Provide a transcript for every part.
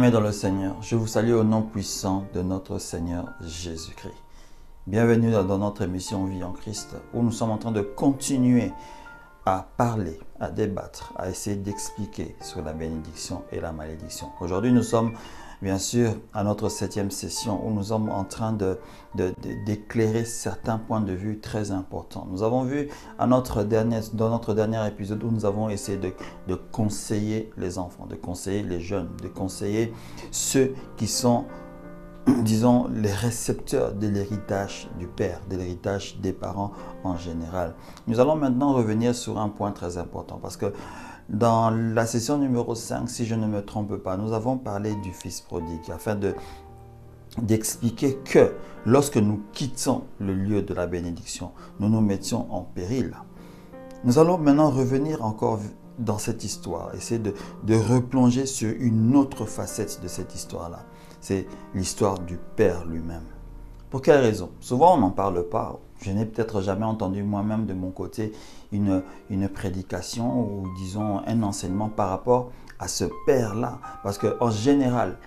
Bien-aimés dans le Seigneur, je vous salue au nom puissant de notre Seigneur Jésus-Christ. Bienvenue dans notre émission Vie en Christ, où nous sommes en train de continuer à parler, à débattre, à essayer d'expliquer sur la bénédiction et la malédiction. Aujourd'hui, nous sommes bien sûr à notre 7e session où nous sommes en train d'éclairer certains points de vue très importants. Nous avons vu dans notre dernier épisode où nous avons essayé de conseiller les enfants, de conseiller les jeunes, de conseiller ceux qui sont, disons, les récepteurs de l'héritage du Père, de l'héritage des parents en général. Nous allons maintenant revenir sur un point très important parce que dans la session numéro 5, si je ne me trompe pas, nous avons parlé du fils prodigue afin d'expliquer que lorsque nous quittons le lieu de la bénédiction, nous nous mettions en péril. Nous allons maintenant revenir encore dans cette histoire, essayer de replonger sur une autre facette de cette histoire-là. C'est l'histoire du Père lui-même. Pour quelle raison? Souvent, on n'en parle pas. Je n'ai peut-être jamais entendu moi-même de mon côté une prédication ou disons un enseignement par rapport à ce Père-là. Parce qu'en général,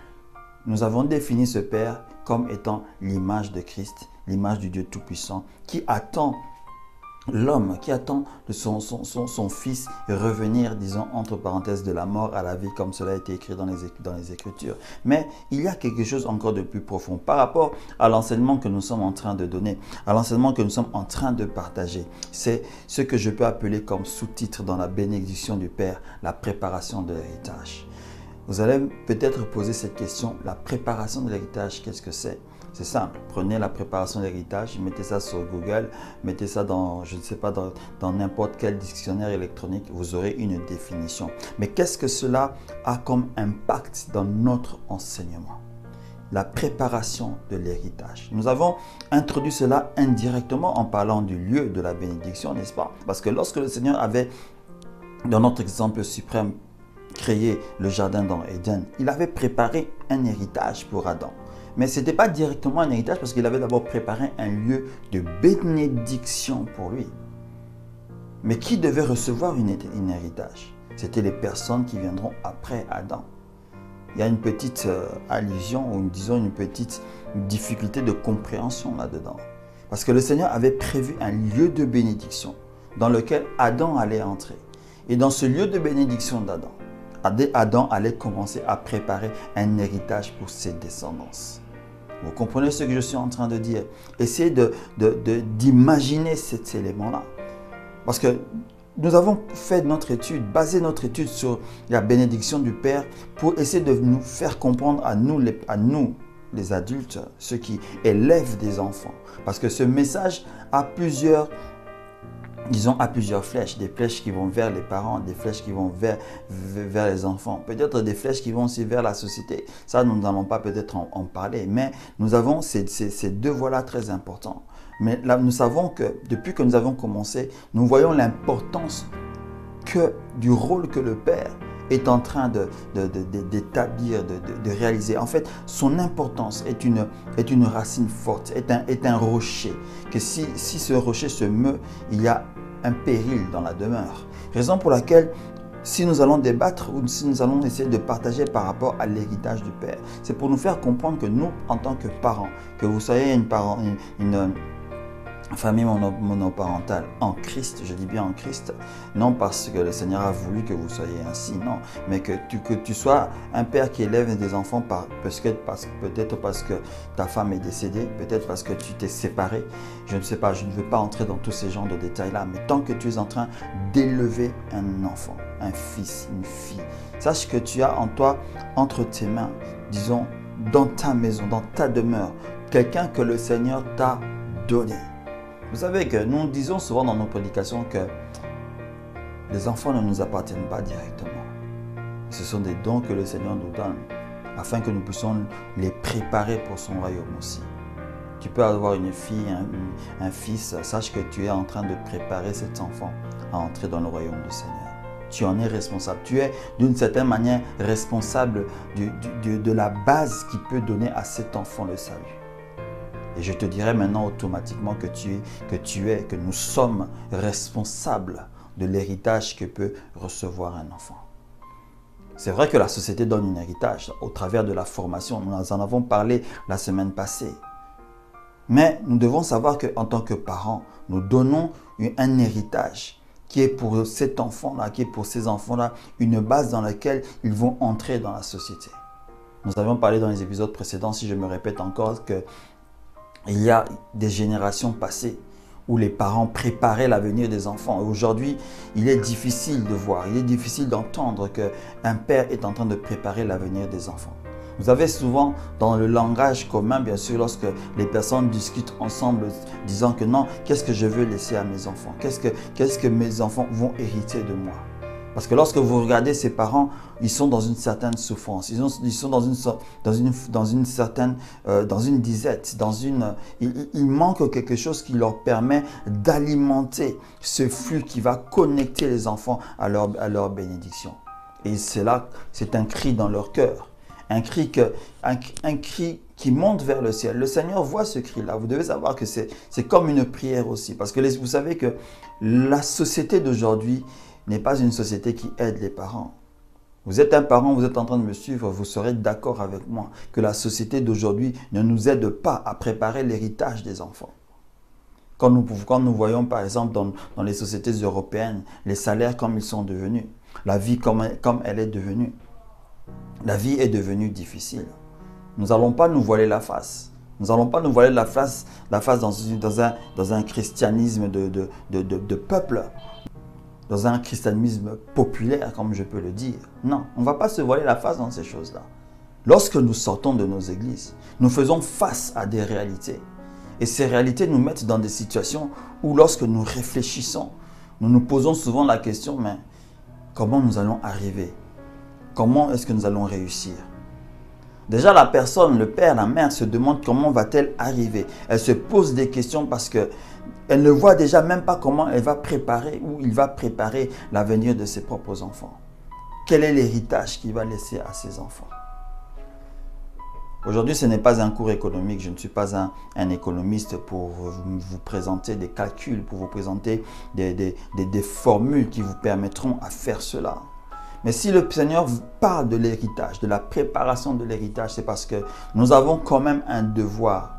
nous avons défini ce Père comme étant l'image de Christ, l'image du Dieu Tout-Puissant qui attend l'homme, qui attend son fils revenir, disons, entre parenthèses, de la mort à la vie, comme cela a été écrit dans les Écritures. Mais il y a quelque chose encore de plus profond par rapport à l'enseignement que nous sommes en train de donner, à l'enseignement que nous sommes en train de partager. C'est ce que je peux appeler comme sous-titre dans la bénédiction du Père, la préparation de l'héritage. Vous allez peut-être poser cette question, la préparation de l'héritage, qu'est-ce que c'est? C'est simple, prenez la préparation de l'héritage, mettez ça sur Google, mettez ça dans, je ne sais pas, dans n'importe quel dictionnaire électronique, vous aurez une définition. Mais qu'est-ce que cela a comme impact dans notre enseignement? La préparation de l'héritage. Nous avons introduit cela indirectement en parlant du lieu de la bénédiction, n'est-ce pas? Parce que lorsque le Seigneur avait, dans notre exemple suprême, créé le jardin dans Éden, il avait préparé un héritage pour Adam. Mais ce n'était pas directement un héritage parce qu'il avait d'abord préparé un lieu de bénédiction pour lui. Mais qui devait recevoir un héritage? C'était les personnes qui viendront après Adam. Il y a une petite allusion ou disons une petite difficulté de compréhension là-dedans. Parce que le Seigneur avait prévu un lieu de bénédiction dans lequel Adam allait entrer. Et dans ce lieu de bénédiction d'Adam, Adam allait commencer à préparer un héritage pour ses descendants. Vous comprenez ce que je suis en train de dire? Essayez d'imaginer cet élément-là. Parce que nous avons fait notre étude, basé notre étude sur la bénédiction du Père pour essayer de nous faire comprendre à nous les adultes, ceux qui élèvent des enfants. Parce que ce message a plusieurs flèches, des flèches qui vont vers les parents, des flèches qui vont vers les enfants, peut-être des flèches qui vont aussi vers la société. Ça, nous n'allons pas peut-être en parler, mais nous avons ces deux voies-là très importants. Mais là, nous savons que depuis que nous avons commencé, nous voyons l'importance du rôle que le Père est en train d'établir, de réaliser. En fait, son importance est une racine forte, est un rocher, que si ce rocher se meut, il y a un péril dans la demeure. Raison pour laquelle, si nous allons débattre ou si nous allons essayer de partager par rapport à l'héritage du Père, c'est pour nous faire comprendre que nous, en tant que parents, que vous soyez une famille monoparentale en Christ, je dis bien en Christ, non parce que le Seigneur a voulu que vous soyez ainsi, non, mais que tu sois un père qui élève des enfants peut-être parce que ta femme est décédée, peut-être parce que tu t'es séparé, je ne sais pas, je ne veux pas entrer dans tous ces genres de détails-là, mais tant que tu es en train d'élever un enfant, un fils, une fille, sache que tu as en toi, entre tes mains, disons, dans ta maison, dans ta demeure, quelqu'un que le Seigneur t'a donné. Vous savez que nous disons souvent dans nos prédications que les enfants ne nous appartiennent pas directement. Ce sont des dons que le Seigneur nous donne afin que nous puissions les préparer pour son royaume aussi. Tu peux avoir une fille, un fils, sache que tu es en train de préparer cet enfant à entrer dans le royaume du Seigneur. Tu en es responsable. Tu es d'une certaine manière responsable de la base qui peut donner à cet enfant le salut. Et je te dirai maintenant automatiquement que nous sommes responsables de l'héritage que peut recevoir un enfant. C'est vrai que la société donne un héritage au travers de la formation. Nous en avons parlé la semaine passée. Mais nous devons savoir qu'en tant que parents, nous donnons un héritage qui est pour cet enfant-là, qui est pour ces enfants-là, une base dans laquelle ils vont entrer dans la société. Nous avions parlé dans les épisodes précédents, si je me répète encore, qu'il y a des générations passées où les parents préparaient l'avenir des enfants. Et aujourd'hui, il est difficile de voir, il est difficile d'entendre qu'un père est en train de préparer l'avenir des enfants. Vous avez souvent dans le langage commun, bien sûr, lorsque les personnes discutent ensemble, disant que non, qu'est-ce que je veux laisser à mes enfants? Qu'est-ce que mes enfants vont hériter de moi? Parce que lorsque vous regardez ces parents, ils sont dans une certaine souffrance, ils sont dans une disette, il manque quelque chose qui leur permet d'alimenter ce flux qui va connecter les enfants à leur bénédiction. Et c'est un cri dans leur cœur. Un cri qui monte vers le ciel. Le Seigneur voit ce cri-là. Vous devez savoir que c'est comme une prière aussi. Parce que vous savez que la société d'aujourd'hui n'est pas une société qui aide les parents. Vous êtes un parent, vous êtes en train de me suivre, vous serez d'accord avec moi que la société d'aujourd'hui ne nous aide pas à préparer l'héritage des enfants. Quand nous voyons par exemple dans les sociétés européennes, les salaires comme ils sont devenus, la vie comme elle est devenue, la vie est devenue difficile. Nous n'allons pas nous voiler la face. Nous n'allons pas nous voiler la face dans un christianisme de peuple, dans un christianisme populaire, comme je peux le dire. Non, on ne va pas se voiler la face dans ces choses-là. Lorsque nous sortons de nos églises, nous faisons face à des réalités. Et ces réalités nous mettent dans des situations où lorsque nous réfléchissons, nous nous posons souvent la question, mais comment nous allons arriver? Comment est-ce que nous allons réussir? Déjà, la personne, le père, la mère se demande comment va-t-elle arriver. Elle se pose des questions parce qu'elle ne voit déjà même pas comment elle va préparer ou il va préparer l'avenir de ses propres enfants. Quel est l'héritage qu'il va laisser à ses enfants? Aujourd'hui, ce n'est pas un cours économique. Je ne suis pas un économiste pour vous présenter des calculs, pour vous présenter des formules qui vous permettront à faire cela. Mais si le Seigneur parle de l'héritage, de la préparation de l'héritage, c'est parce que nous avons quand même un devoir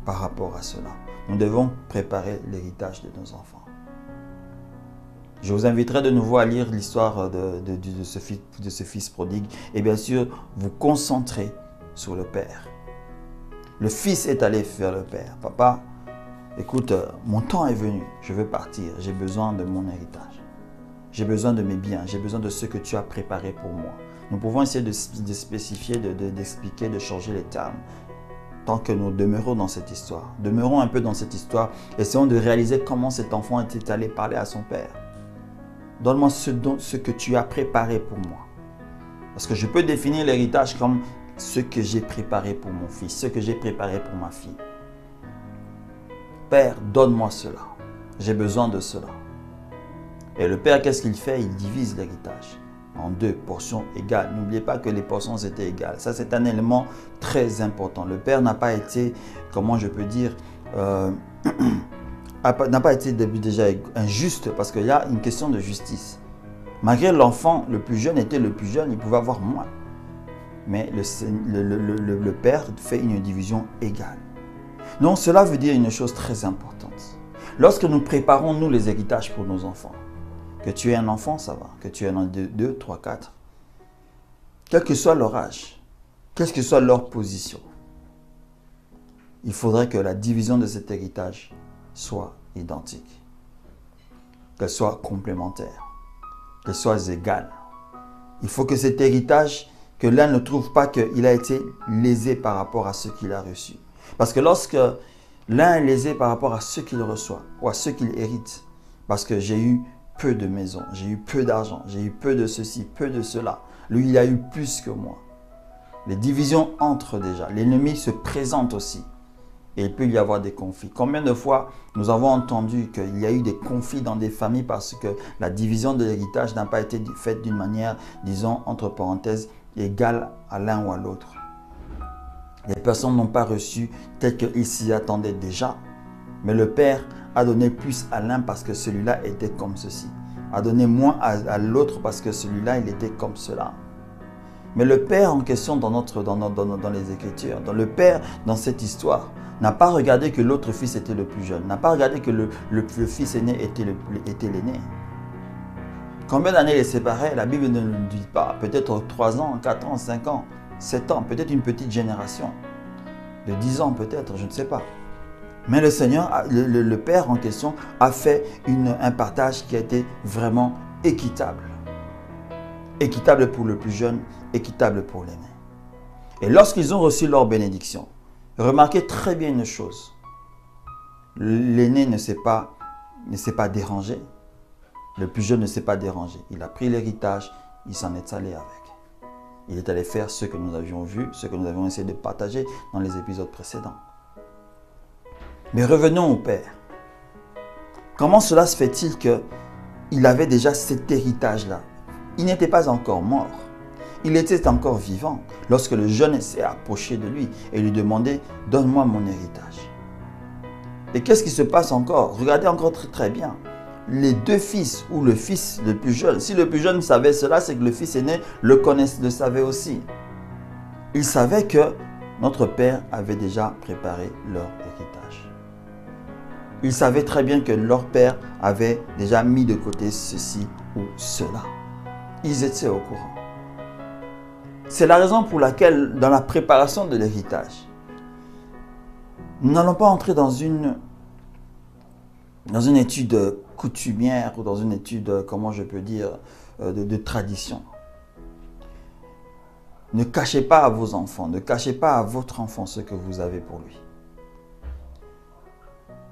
par rapport à cela. Nous devons préparer l'héritage de nos enfants. Je vous inviterai de nouveau à lire l'histoire de ce fils prodigue et bien sûr vous concentrer sur le Père. Le fils est allé vers le Père. Papa, écoute, mon temps est venu, je veux partir, j'ai besoin de mon héritage. J'ai besoin de mes biens, j'ai besoin de ce que tu as préparé pour moi. Nous pouvons essayer de spécifier, d'expliquer, de changer les termes. Tant que nous demeurons dans cette histoire, demeurons un peu dans cette histoire, essayons de réaliser comment cet enfant était allé parler à son père. Donne-moi ce que tu as préparé pour moi. Parce que je peux définir l'héritage comme ce que j'ai préparé pour mon fils, ce que j'ai préparé pour ma fille. Père, donne-moi cela. J'ai besoin de cela. Et le père, qu'est-ce qu'il fait? Il divise l'héritage en 2 portions égales. N'oubliez pas que les portions étaient égales. Ça, c'est un élément très important. Le père n'a pas été, comment je peux dire, n'a pas été déjà injuste parce qu'il y a une question de justice. Malgré l'enfant, le plus jeune était le plus jeune, il pouvait avoir moins. Mais le père fait une division égale. Donc, cela veut dire une chose très importante. Lorsque nous préparons, nous, les héritages pour nos enfants, que tu aies un enfant, ça va. Que tu aies un 2, 3, 4. Quel que soit leur âge, quelle que soit leur position, il faudrait que la division de cet héritage soit identique. Qu'elle soit complémentaire. Qu'elle soit égale. Il faut que cet héritage, que l'un ne trouve pas qu'il a été lésé par rapport à ce qu'il a reçu. Parce que lorsque l'un est lésé par rapport à ce qu'il reçoit ou à ce qu'il hérite, parce que j'ai eu peu de maisons, j'ai eu peu d'argent, j'ai eu peu de ceci, peu de cela. Lui, il a eu plus que moi. Les divisions entrent déjà. L'ennemi se présente aussi. Et il peut y avoir des conflits. Combien de fois nous avons entendu qu'il y a eu des conflits dans des familles parce que la division de l'héritage n'a pas été faite d'une manière, disons, entre parenthèses, égale à l'un ou à l'autre. Les personnes n'ont pas reçu tel qu'ils s'y attendaient déjà. Mais le Père a donné plus à l'un parce que celui-là était comme ceci. A donné moins à l'autre parce que celui-là, il était comme cela. Mais le père en question dans les Écritures, le père dans cette histoire, n'a pas regardé que l'autre fils était le plus jeune, n'a pas regardé que le fils aîné était l'aîné. Combien d'années les séparaient? La Bible ne le dit pas. Peut-être 3 ans, 4 ans, 5 ans, 7 ans, peut-être une petite génération. De 10 ans peut-être, je ne sais pas. Mais le Seigneur, le Père en question, a fait un partage qui a été vraiment équitable. Équitable pour le plus jeune, équitable pour l'aîné. Et lorsqu'ils ont reçu leur bénédiction, remarquez très bien une chose. L'aîné ne s'est pas dérangé. Le plus jeune ne s'est pas dérangé. Il a pris l'héritage, il s'en est allé avec. Il est allé faire ce que nous avions vu, ce que nous avions essayé de partager dans les épisodes précédents. Mais revenons au Père. Comment cela se fait-il qu'il avait déjà cet héritage-là? Il n'était pas encore mort. Il était encore vivant lorsque le jeune s'est approché de lui et lui demandait « Donne-moi mon héritage ». Et qu'est-ce qui se passe encore? Regardez encore très bien. Les deux fils ou le fils le plus jeune, si le plus jeune savait cela, c'est que le fils aîné le savait aussi. Il savait que notre père avait déjà préparé leur héritage. Il savait très bien que leur père avait déjà mis de côté ceci ou cela. Ils étaient au courant. C'est la raison pour laquelle, dans la préparation de l'héritage, nous n'allons pas entrer dans une étude coutumière ou dans une étude, comment je peux dire, de tradition. Ne cachez pas à vos enfants, ne cachez pas à votre enfant ce que vous avez pour lui.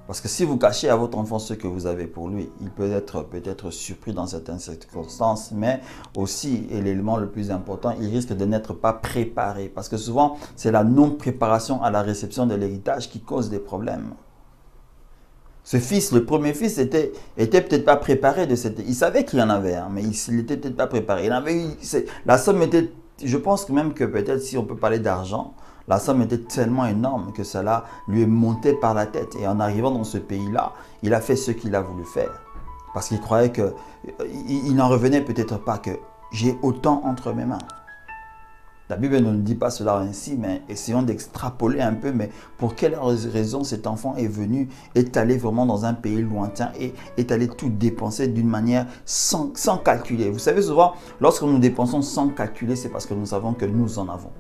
Parce que si vous cachez à votre enfant ce que vous avez pour lui, il peut être surpris dans certaines circonstances, mais aussi, et l'élément le plus important, il risque de n'être pas préparé. Parce que souvent, c'est la non-préparation à la réception de l'héritage qui cause des problèmes. Ce fils, le premier fils, était peut-être pas préparé de cette... Il savait qu'il y en avait un, mais il n'était peut-être pas préparé. La somme était... Je pense même que peut-être si on peut parler d'argent, la somme était tellement énorme que cela lui est monté par la tête. Et en arrivant dans ce pays-là, il a fait ce qu'il a voulu faire. Parce qu'il croyait qu'il n'en revenait peut-être pas que j'ai autant entre mes mains. La Bible ne nous dit pas cela ainsi, mais essayons d'extrapoler un peu. Mais pour quelle raison cet enfant est allé vraiment dans un pays lointain et est allé tout dépenser d'une manière sans calculer? Vous savez, souvent, lorsque nous dépensons sans calculer, c'est parce que nous savons que nous en avons.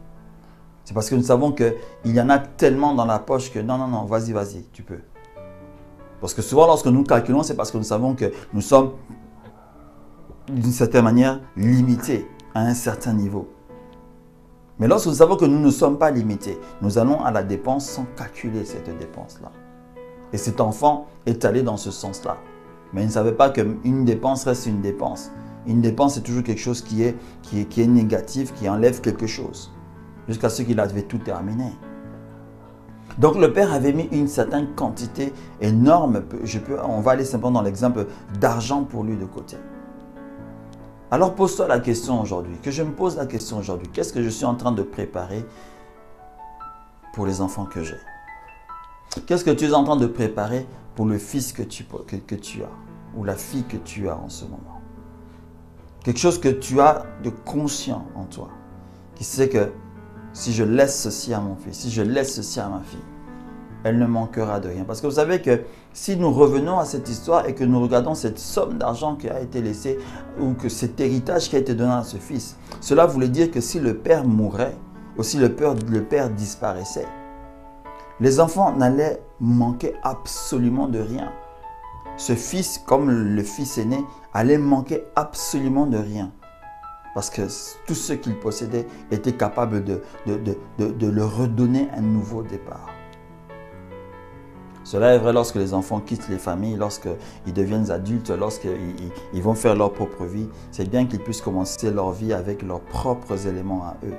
C'est parce que nous savons qu'il y en a tellement dans la poche que non, vas-y, tu peux. Parce que souvent, lorsque nous calculons, c'est parce que nous savons que nous sommes, d'une certaine manière, limités à un certain niveau. Mais lorsque nous savons que nous ne sommes pas limités, nous allons à la dépense sans calculer cette dépense-là. Et cet enfant est allé dans ce sens-là. Mais il ne savait pas qu'une dépense reste une dépense. Une dépense, c'est toujours quelque chose qui est négatif, qui enlève quelque chose. Jusqu'à ce qu'il avait tout terminé. Donc le père avait mis une certaine quantité énorme, on va aller simplement dans l'exemple d'argent pour lui de côté. Alors pose-toi la question aujourd'hui, que je me pose la question aujourd'hui, qu'est-ce que je suis en train de préparer pour les enfants que j'ai? Qu'est-ce que tu es en train de préparer pour le fils que tu as ou la fille que tu as en ce moment? Quelque chose que tu as de conscient en toi, qui sait que si je laisse ceci à mon fils, si je laisse ceci à ma fille, elle ne manquera de rien. Parce que vous savez que si nous revenons à cette histoire et que nous regardons cette somme d'argent qui a été laissée ou que cet héritage qui a été donné à ce fils, cela voulait dire que si le père mourait ou si le père disparaissait, les enfants n'allaient manquer absolument de rien. Ce fils, comme le fils aîné, allait manquer absolument de rien. Parce que tout ce qu'il possédait était capable de le redonner un nouveau départ. Cela est vrai lorsque les enfants quittent les familles, lorsqu'ils deviennent adultes, lorsqu'ils vont faire leur propre vie. C'est bien qu'ils puissent commencer leur vie avec leurs propres éléments à eux.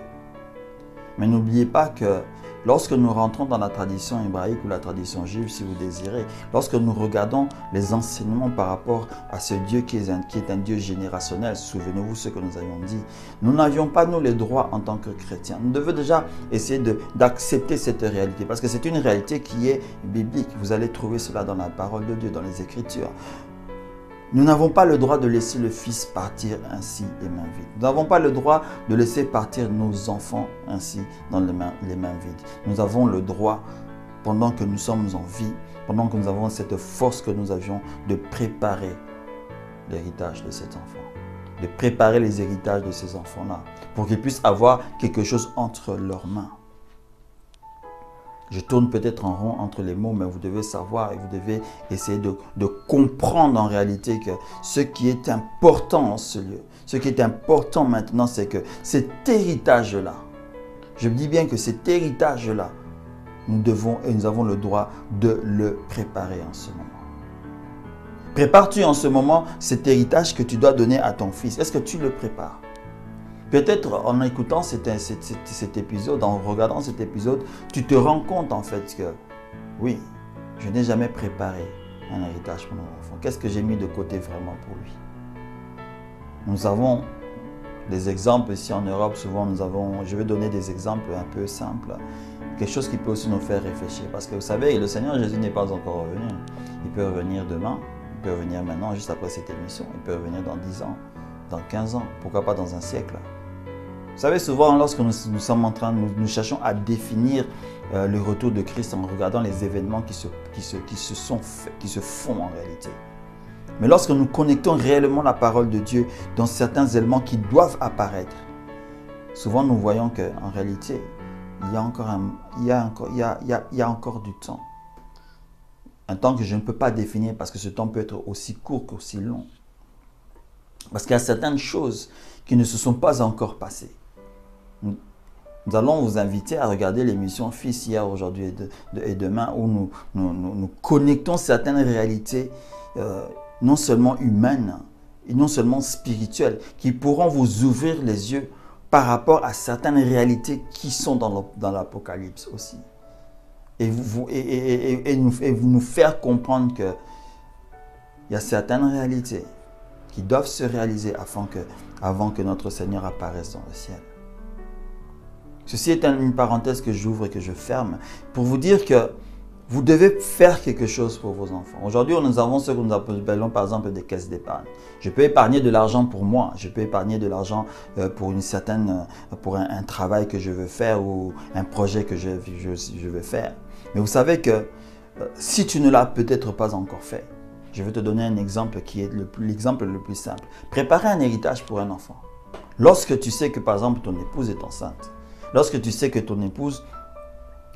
Mais n'oubliez pas que lorsque nous rentrons dans la tradition hébraïque ou la tradition juive, si vous désirez, lorsque nous regardons les enseignements par rapport à ce Dieu qui est un Dieu générationnel, souvenez-vous ce que nous avions dit, nous n'avions pas, nous, les droits en tant que chrétiens. Nous devons déjà essayer d'accepter cette réalité, parce que c'est une réalité qui est biblique. Vous allez trouver cela dans la parole de Dieu, dans les Écritures. Nous n'avons pas le droit de laisser le Fils partir ainsi les mains vides. Nous n'avons pas le droit de laisser partir nos enfants ainsi dans les mains vides. Nous avons le droit, pendant que nous sommes en vie, pendant que nous avons cette force que nous avions, de préparer l'héritage de cet enfant. De préparer les héritages de ces enfants-là, pour qu'ils puissent avoir quelque chose entre leurs mains. Je tourne peut-être en rond entre les mots, mais vous devez savoir et vous devez essayer de comprendre en réalité que ce qui est important en ce lieu, ce qui est important maintenant, c'est que cet héritage-là, je dis bien que cet héritage-là, nous devons et nous avons le droit de le préparer en ce moment. Prépares-tu en ce moment cet héritage que tu dois donner à ton fils? Est-ce que tu le prépares? Peut-être en écoutant cet épisode, en regardant cet épisode, tu te rends compte en fait que oui, je n'ai jamais préparé un héritage pour mon enfant. Qu'est-ce que j'ai mis de côté vraiment pour lui? Nous avons des exemples ici en Europe, souvent nous avons, je vais donner des exemples un peu simples, quelque chose qui peut aussi nous faire réfléchir. Parce que vous savez, le Seigneur Jésus n'est pas encore revenu. Il peut revenir demain, il peut revenir maintenant, juste après cette émission, il peut revenir dans 10 ans, dans 15 ans, pourquoi pas dans un siècle. Vous savez, souvent, lorsque nous sommes en train, nous cherchons à définir le retour de Christ en regardant les événements qui se font en réalité. Mais lorsque nous connectons réellement la parole de Dieu dans certains éléments qui doivent apparaître, souvent nous voyons qu'en réalité, il y a encore du temps. Un temps que je ne peux pas définir parce que ce temps peut être aussi court qu'aussi long. Parce qu'il y a certaines choses qui ne se sont pas encore passées. Nous allons vous inviter à regarder l'émission Fils hier, aujourd'hui et demain où nous connectons certaines réalités non seulement humaines et non seulement spirituelles qui pourront vous ouvrir les yeux par rapport à certaines réalités qui sont dans l'Apocalypse aussi. Et nous faire comprendre qu'il y a certaines réalités qui doivent se réaliser avant que notre Seigneur apparaisse dans le ciel. Ceci est une parenthèse que j'ouvre et que je ferme pour vous dire que vous devez faire quelque chose pour vos enfants. Aujourd'hui, nous avons ce que nous appelons par exemple des caisses d'épargne. Je peux épargner de l'argent pour moi, je peux épargner de l'argent pour pour un travail que je veux faire ou un projet que je veux faire. Mais vous savez que si tu ne l'as peut-être pas encore fait, je vais te donner un exemple qui est l'exemple le plus simple. Préparer un héritage pour un enfant. Lorsque tu sais que par exemple ton épouse est enceinte, lorsque tu sais que ton épouse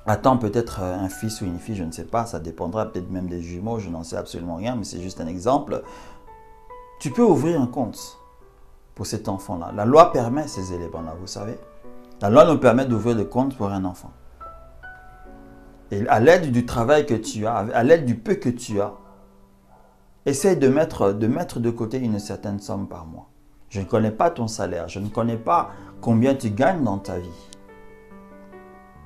attend peut-être un fils ou une fille, je ne sais pas, ça dépendra peut-être même des jumeaux, je n'en sais absolument rien, mais c'est juste un exemple. Tu peux ouvrir un compte pour cet enfant-là. La loi permet ces éléments-là, vous savez. La loi nous permet d'ouvrir le compte pour un enfant. Et à l'aide du travail que tu as, à l'aide du peu que tu as, essaye de mettre de côté une certaine somme par mois. Je ne connais pas ton salaire, je ne connais pas combien tu gagnes dans ta vie.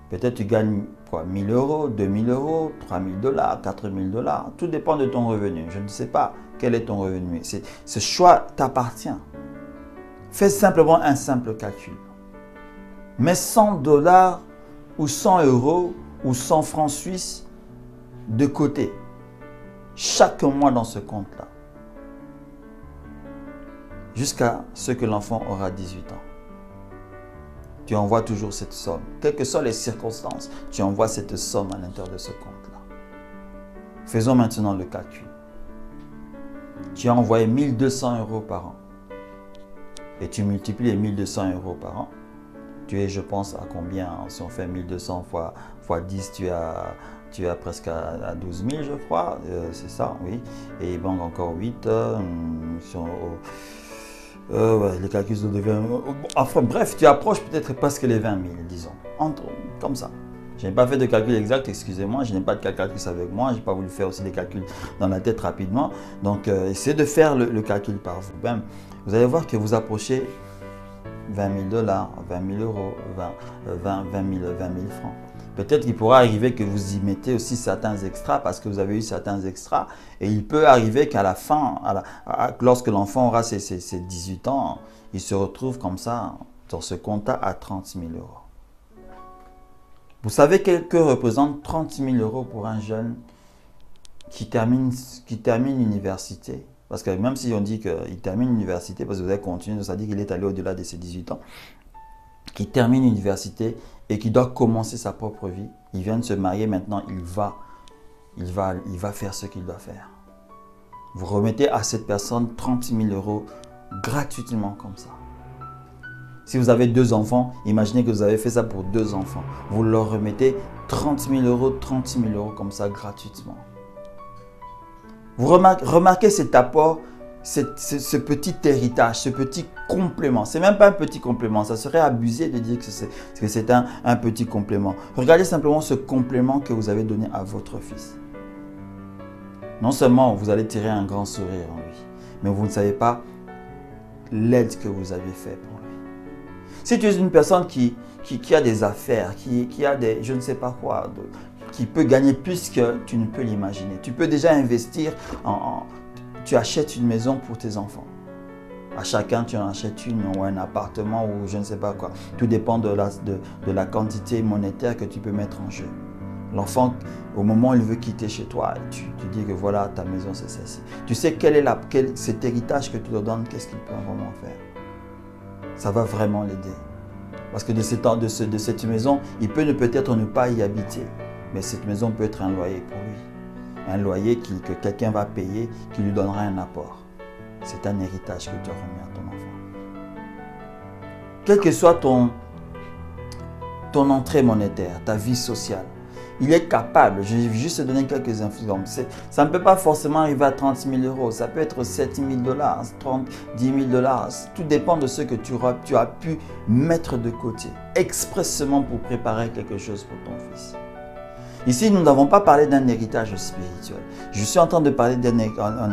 Peut-être tu gagnes quoi, 1 000 euros, 2 000 euros, 3 000 $, 4 000 $. Tout dépend de ton revenu. Je ne sais pas quel est ton revenu. Ce choix t'appartient. Fais simplement un simple calcul. Mets 100 $ ou 100 euros ou 100 francs suisses de côté chaque mois dans ce compte-là. Jusqu'à ce que l'enfant aura 18 ans. Tu envoies toujours cette somme. Quelles que soient les circonstances, tu envoies cette somme à l'intérieur de ce compte-là. Faisons maintenant le calcul. Tu as envoyé 1 200 € par an. Et tu multiplies les 1 200 € par an. Tu es, je pense, à combien? Si on fait 1 200 fois 10, tu as presque à 12 000, je crois. C'est ça, oui. Et il manque encore 8. Les calculs deviennent... Enfin bref, tu approches peut-être presque les 20 000, disons. Comme ça. Je n'ai pas fait de calcul exact, excusez-moi. Je n'ai pas de calcul avec moi. Je n'ai pas voulu faire aussi des calculs dans la tête rapidement. Donc, essayez de faire le calcul par vous-même. Vous allez voir que vous approchez 20 000 $, 20 000 euros, 20 000 francs. Peut-être qu'il pourra arriver que vous y mettez aussi certains extras parce que vous avez eu certains extras. Et il peut arriver qu'à la fin, lorsque l'enfant aura ses 18 ans, il se retrouve comme ça dans ce compte à 30 000 €. Vous savez que représente 30 000 € pour un jeune qui termine l'université Parce que même si on dit qu'il termine l'université, parce que vous avez continué, ça dit qu'il est allé au-delà de ses 18 ans, qu'il termine l'université et qu'il doit commencer sa propre vie. Il vient de se marier, maintenant il va faire ce qu'il doit faire. Vous remettez à cette personne 30 000 € gratuitement comme ça. Si vous avez 2 enfants, imaginez que vous avez fait ça pour 2 enfants. Vous leur remettez 30 000 € comme ça gratuitement. Vous remarquez cet apport, ce petit héritage, ce petit complément. Ce n'est même pas un petit complément, ça serait abusé de dire que c'est un petit complément. Regardez simplement ce complément que vous avez donné à votre fils. Non seulement vous allez tirer un grand sourire en lui, mais vous ne savez pas l'aide que vous avez fait pour lui. Si tu es une personne qui a des affaires, qui a des, je ne sais pas quoi, qui peut gagner plus que tu ne peux l'imaginer, tu peux déjà investir tu achètes une maison pour tes enfants. À chacun, tu en achètes une ou un appartement ou je ne sais pas quoi. Tout dépend de la quantité monétaire que tu peux mettre en jeu. L'enfant, au moment où il veut quitter chez toi, tu dis que voilà, ta maison c'est celle-ci. Tu sais cet héritage que tu leur donnes, qu'est-ce qu'il peut vraiment faire? Ça va vraiment l'aider. Parce que de cette maison, il peut peut-être ne pas y habiter. Mais cette maison peut être un loyer pour lui. Un loyer que quelqu'un va payer, qui lui donnera un apport. C'est un héritage que tu as remis à ton enfant. Quelle que soit ton entrée monétaire, ta vie sociale, il est capable, je vais juste te donner quelques exemples. Ça ne peut pas forcément arriver à 30 000 €, ça peut être 7 000 $, 10 000 $. Tout dépend de ce que tu as pu mettre de côté, expressément pour préparer quelque chose pour ton fils. Ici, nous n'avons pas parlé d'un héritage spirituel. Je suis en train de parler d'un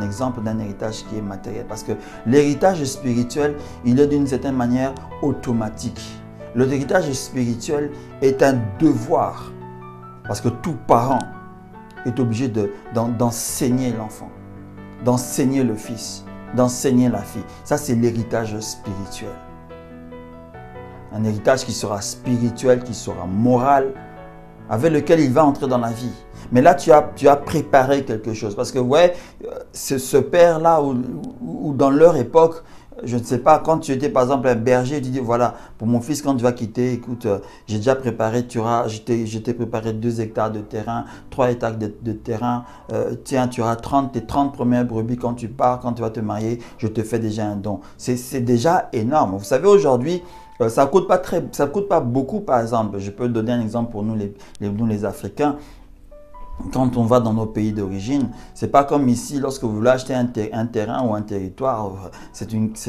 exemple d'un héritage qui est matériel. Parce que l'héritage spirituel, il est d'une certaine manière automatique. L'héritage spirituel est un devoir. Parce que tout parent est obligé d'enseigner l'enfant, d'enseigner le fils, d'enseigner la fille. Ça, c'est l'héritage spirituel. Un héritage qui sera spirituel, qui sera moral, avec lequel il va entrer dans la vie. Mais là, tu as préparé quelque chose. Parce que, ouais, ce père-là, ou dans leur époque, je ne sais pas, quand tu étais par exemple un berger, tu dis, voilà, pour mon fils, quand tu vas quitter, écoute, j'ai déjà préparé, je t'ai préparé 2 hectares de terrain, 3 hectares de terrain, tiens, tu auras tes 30 premières brebis quand tu pars, quand tu vas te marier, je te fais déjà un don. C'est déjà énorme. Vous savez, aujourd'hui, ça ne coûte pas beaucoup, par exemple. Je peux donner un exemple pour nous les Africains. Quand on va dans nos pays d'origine, ce n'est pas comme ici, lorsque vous voulez acheter un terrain ou un territoire, ce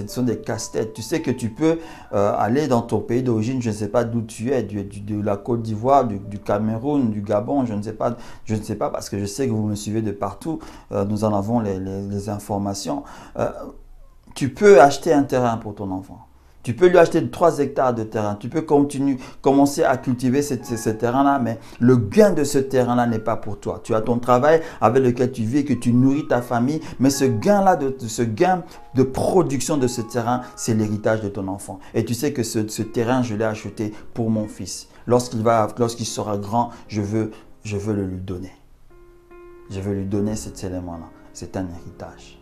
sont des casse-têtes. Tu sais que tu peux aller dans ton pays d'origine, je ne sais pas d'où tu es, de la Côte d'Ivoire, du Cameroun, du Gabon, je ne sais pas parce que je sais que vous me suivez de partout, nous en avons les informations. Tu peux acheter un terrain pour ton enfant. Tu peux lui acheter 3 hectares de terrain. Tu peux commencer à cultiver ce terrain-là, mais le gain de ce terrain-là n'est pas pour toi. Tu as ton travail avec lequel tu vis, que tu nourris ta famille, mais ce gain-là, ce gain de production de ce terrain, c'est l'héritage de ton enfant. Et tu sais que ce terrain, je l'ai acheté pour mon fils. Lorsqu'il sera grand, je veux le lui donner. Je veux lui donner cet élément-là. C'est un héritage.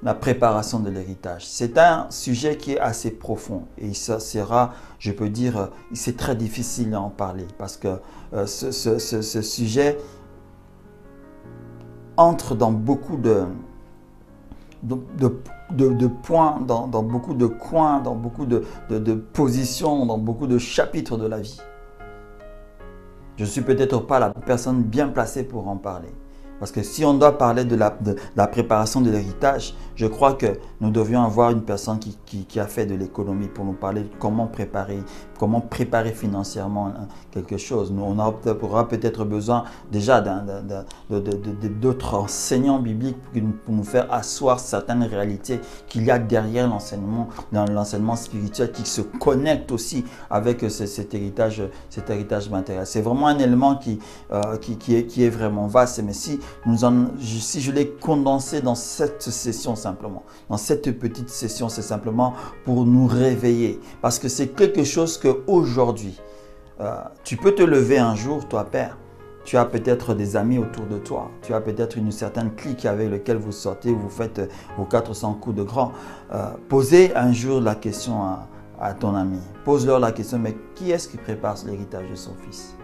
La préparation de l'héritage. C'est un sujet qui est assez profond et ça sera, je peux dire, c'est très difficile à en parler parce que ce sujet entre dans beaucoup de points, dans beaucoup de coins, dans beaucoup de positions, dans beaucoup de chapitres de la vie. Je ne suis peut-être pas la personne bien placée pour en parler. Parce que si on doit parler de la préparation de l'héritage, je crois que nous devions avoir une personne qui a fait de l'économie pour nous parler de comment préparer financièrement quelque chose. Nous, on aura peut-être besoin déjà d'autres enseignants bibliques pour nous faire asseoir certaines réalités qu'il y a derrière l'enseignement, dans l'enseignement spirituel qui se connecte aussi avec cet héritage matériel. C'est vraiment un élément qui est vraiment vaste, mais si je l'ai condensé dans cette session simplement, dans cette petite session, c'est simplement pour nous réveiller. Parce que c'est quelque chose qu'aujourd'hui, tu peux te lever un jour, toi père, Tu as peut-être des amis autour de toi. Tu as peut-être une certaine clique avec laquelle vous sortez, vous faites vos 400 coups de grand. Posez un jour la question à ton ami. Pose-leur la question, mais qui est-ce qui prépare l'héritage de son fils?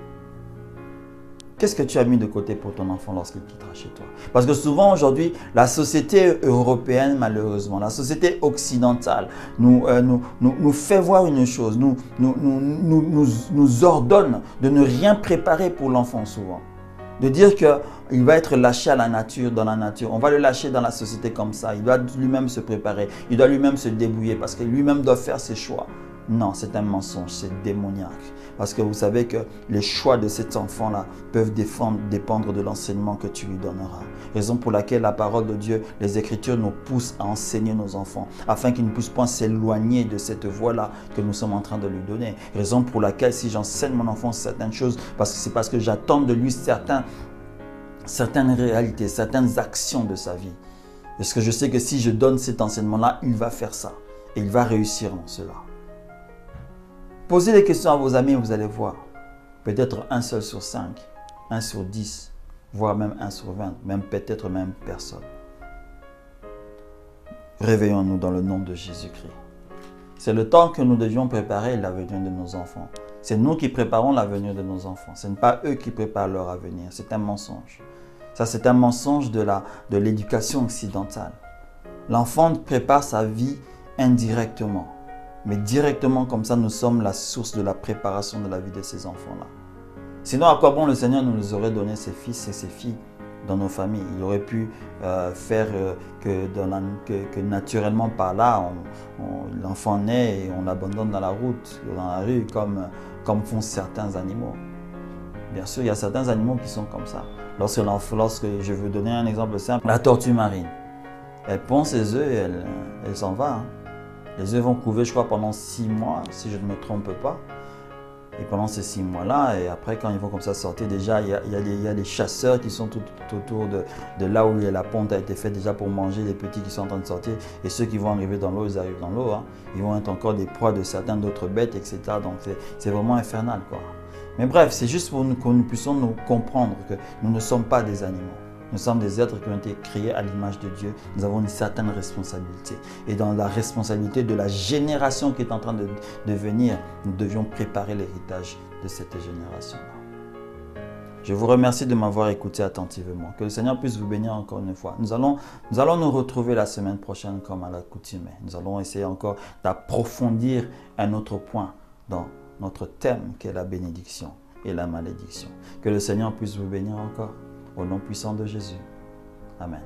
Qu'est-ce que tu as mis de côté pour ton enfant lorsqu'il quittera chez toi? Parce que souvent aujourd'hui, la société européenne, malheureusement, la société occidentale nous fait voir une chose, nous ordonne de ne rien préparer pour l'enfant souvent. De dire qu'il va être lâché à la nature, dans la nature. On va le lâcher dans la société comme ça. Il doit lui-même se préparer. Il doit lui-même se débrouiller parce que lui-même doit faire ses choix. Non, c'est un mensonge, c'est démoniaque. Parce que vous savez que les choix de cet enfant-là peuvent dépendre de l'enseignement que tu lui donneras. Raison pour laquelle la parole de Dieu, les Écritures nous poussent à enseigner nos enfants, afin qu'ils ne puissent pas s'éloigner de cette voie-là que nous sommes en train de lui donner. Raison pour laquelle si j'enseigne mon enfant certaines choses, c'est parce que j'attends de lui certaines réalités, certaines actions de sa vie. Parce que je sais que si je donne cet enseignement-là, il va faire ça. Et il va réussir dans cela. Posez des questions à vos amis, vous allez voir. Peut-être 1 seul sur 5, 1 sur 10, voire même 1 sur 20, peut-être même personne. Réveillons-nous dans le nom de Jésus-Christ. C'est le temps que nous devions préparer l'avenir de nos enfants. C'est nous qui préparons l'avenir de nos enfants. Ce n'est pas eux qui préparent leur avenir. C'est un mensonge. Ça, c'est un mensonge de l'éducation occidentale. L'enfant prépare sa vie indirectement. Mais directement comme ça, nous sommes la source de la préparation de la vie de ces enfants-là. Sinon, à quoi bon le Seigneur nous aurait donné ses fils et ses filles dans nos familles? Il aurait pu faire que naturellement par là, l'enfant naît et on l'abandonne dans la route, dans la rue, comme font certains animaux. Bien sûr, il y a certains animaux qui sont comme ça. Lorsque je veux donner un exemple simple, la tortue marine, elle pond ses œufs et elle s'en va. Hein. Les œufs vont couver, je crois, pendant 6 mois, si je ne me trompe pas. Et pendant ces 6 mois-là, et après, quand ils vont comme ça sortir, déjà, il y a des chasseurs qui sont tout autour de là où la ponte a été faite déjà pour manger les petits qui sont en train de sortir. Et ceux qui vont arriver dans l'eau, ils arrivent dans l'eau. Hein. Ils vont être encore des proies de certaines d'autres bêtes, etc. Donc, c'est vraiment infernal, quoi. Mais bref, c'est juste pour que nous puissions nous comprendre que nous ne sommes pas des animaux. Nous sommes des êtres qui ont été créés à l'image de Dieu. Nous avons une certaine responsabilité. Et dans la responsabilité de la génération qui est en train de venir, nous devions préparer l'héritage de cette génération-là. Je vous remercie de m'avoir écouté attentivement. Que le Seigneur puisse vous bénir encore une fois. Nous allons nous retrouver la semaine prochaine comme à l'accoutumée. Nous allons essayer encore d'approfondir un autre point dans notre thème qui est la bénédiction et la malédiction. Que le Seigneur puisse vous bénir encore. Au nom puissant de Jésus. Amen.